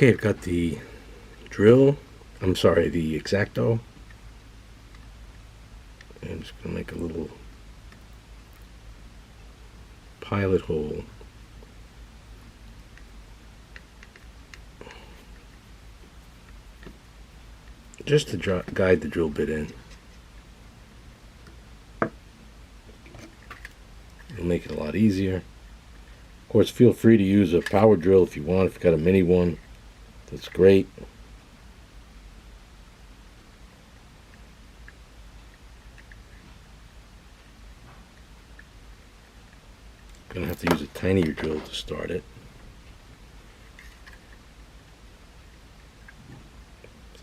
Okay, I've got the drill, I'm sorry, the X-Acto. I'm just going to make a little pilot hole. Just to guide the drill bit in. It'll make it a lot easier. Of course, feel free to use a power drill if you want. If you've got a mini one, that's great. Gonna have to use a tinier drill to start it.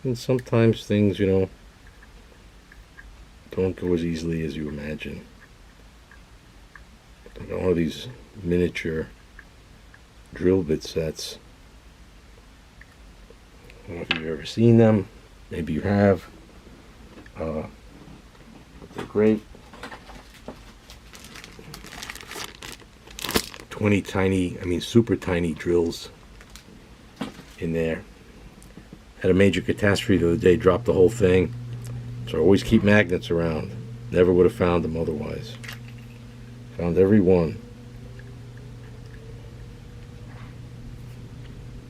And sometimes things, don't go as easily as you imagine. Like all of these miniature drill bit sets. I don't know if you've ever seen them. Maybe you have. But they're great. 20 super tiny drills in there. Had a major catastrophe the other day, dropped the whole thing. So I always keep magnets around. Never would have found them otherwise. Found every one.